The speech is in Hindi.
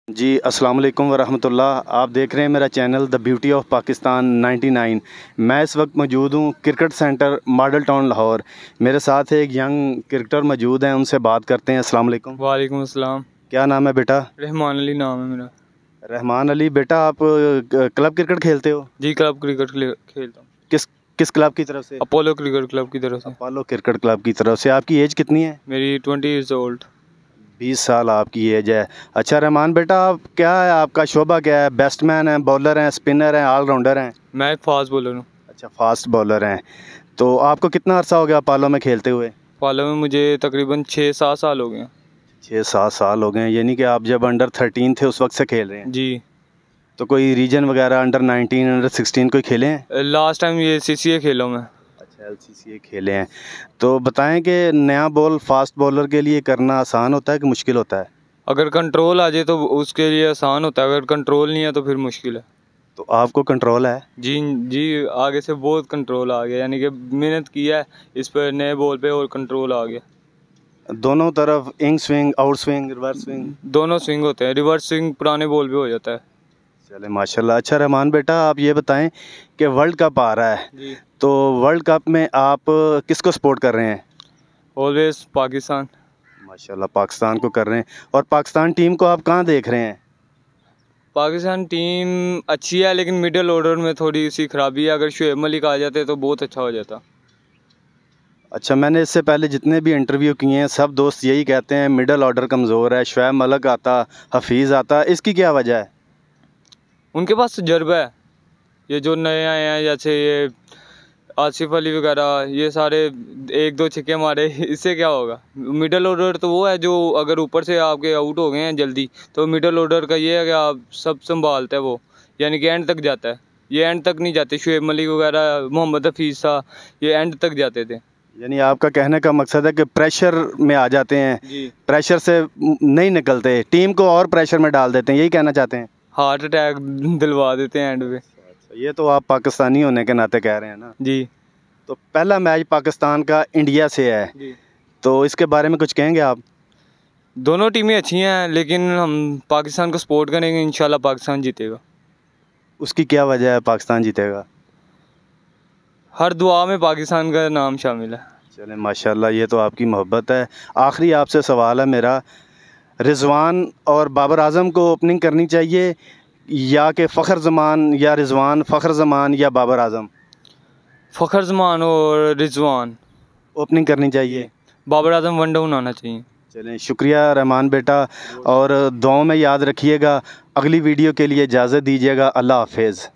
जी अस्सलाम वालेकुम वरहमतुल्लाह। आप देख रहे हैं मेरा channel the beauty of Pakistan 99। मैं इस वक्त मौजूद हूँ cricket centre model town Lahore. मेरे साथ एक यंग क्रिकेटर मौजूद हैं, उनसे बात करते हैं। अस्सलाम वालेकुम। वालेकुम अस्सलाम। क्या नाम है बेटा? रहमान अली नाम है मेरा। रहमान अली। बेटा आप क्लब क्रिकेट खेलते हो? जी क्लब क्रिकेट खेलता हूँ। किस किस क्लब की तरफ से? अपोलो क्रिकेट क्लब की तरफ से। अपोलो क्रिकेट क्लब की तरफ से। आपकी एज कितनी है? मेरी 20 ईयर्स ओल्ड। 20 साल आपकी एज है। अच्छा रहमान बेटा, आप क्या है, आपका शोबा क्या है? बैट्समैन हैं, बॉलर हैं, स्पिनर हैं, ऑलराउंडर हैं? मैं एक फास्ट बॉलर हूँ। अच्छा, फास्ट बॉलर हैं। तो आपको कितना अर्सा हो गया अपोलो में खेलते हुए? अपोलो में मुझे तकरीबन 6-7 साल हो गए हैं। 6-7 साल हो गए हैं, यानी कि आप जब अंडर 13 थे उस वक्त से खेल रहे हैं? जी। तो कोई रीजन वगैरह अंडर 19 अंडर 16 कोई खेले हैं? लास्ट टाइम ये CCA खेला हूँ मैं। अच्छा, LCCA खेले हैं। तो बताएं कि नया बॉल फास्ट बॉलर के लिए करना आसान होता है कि मुश्किल होता है? अगर कंट्रोल आ जाए तो उसके लिए आसान होता है, अगर कंट्रोल नहीं है तो फिर मुश्किल है। तो आपको कंट्रोल है? जी जी, आगे से बहुत कंट्रोल आ गया, यानी कि मेहनत की है इस पर नए बॉल पे और कंट्रोल आ गया। दोनों तरफ in swing, out swing, reverse swing? दोनों स्विंग होते हैं। रिवर्स स्विंग पुराने बॉल पे हो जाता है। चले माशाल्लाह। अच्छा रहमान बेटा, आप ये बताएं कि वर्ल्ड कप आ रहा है जी। तो वर्ल्ड कप में आप किसको सपोर्ट कर रहे हैं? ऑलवेज पाकिस्तान। माशाल्लाह, पाकिस्तान को कर रहे हैं। और पाकिस्तान टीम को आप कहाँ देख रहे हैं? पाकिस्तान टीम अच्छी है लेकिन मिडिल ऑर्डर में थोड़ी सी खराबी है। अगर शुएब मलिक आ जाते तो बहुत अच्छा हो जाता। अच्छा, मैंने इससे पहले जितने भी इंटरव्यू किए हैं सब दोस्त यही कहते हैं मिडिल ऑर्डर कमज़ोर है, शुएब मलिक आता, हफीज़ आता, इसकी क्या वजह है? उनके पास तजर्बा है। ये जो नए आए हैं जैसे ये आसिफ अली वगैरह, ये सारे 1-2 छक्के मारे, इससे क्या होगा? मिडिल ऑर्डर तो वो है जो अगर ऊपर से आपके आउट हो गए हैं जल्दी तो मिडिल ऑर्डर का ये है कि आप सब संभालते हैं वो, यानी कि एंड तक जाता है। ये एंड तक नहीं जाते। शुएब मलिक वगैरह, मोहम्मद हफीज़ था, ये एंड तक जाते थे। यानी आपका कहने का मकसद है कि प्रेशर में आ जाते हैं, जी। प्रेशर से नहीं निकलते, टीम को और प्रेशर में डाल देते हैं, यही कहना चाहते हैं? हार्ट अटैक दिलवा देते हैं एंड पे। ये तो आप पाकिस्तानी होने के नाते कह रहे हैं ना? जी। तो पहला मैच पाकिस्तान का इंडिया से है जी। तो इसके बारे में कुछ कहेंगे आप? दोनों टीमें अच्छी हैं लेकिन हम पाकिस्तान को सपोर्ट करेंगे, इंशाल्लाह पाकिस्तान जीतेगा। उसकी क्या वजह है पाकिस्तान जीतेगा? हर दुआ में पाकिस्तान का नाम शामिल है। चलें माशाल्लाह, ये तो आपकी मोहब्बत है। आखिरी आपसे सवाल है मेरा, रिजवान और बाबर आजम को ओपनिंग करनी चाहिए या कि फ़खर जमान या रिजवान, फ़खर जमान या बाबर आजम? फ़खर जमान और रिजवान ओपनिंग करनी चाहिए। बाबर आजम वन डाउन आना चाहिए। चलें, शुक्रिया रहमान बेटा, और दुआओं में याद रखिएगा। अगली वीडियो के लिए इजाज़त दीजिएगा। अल्लाह हाफिज़।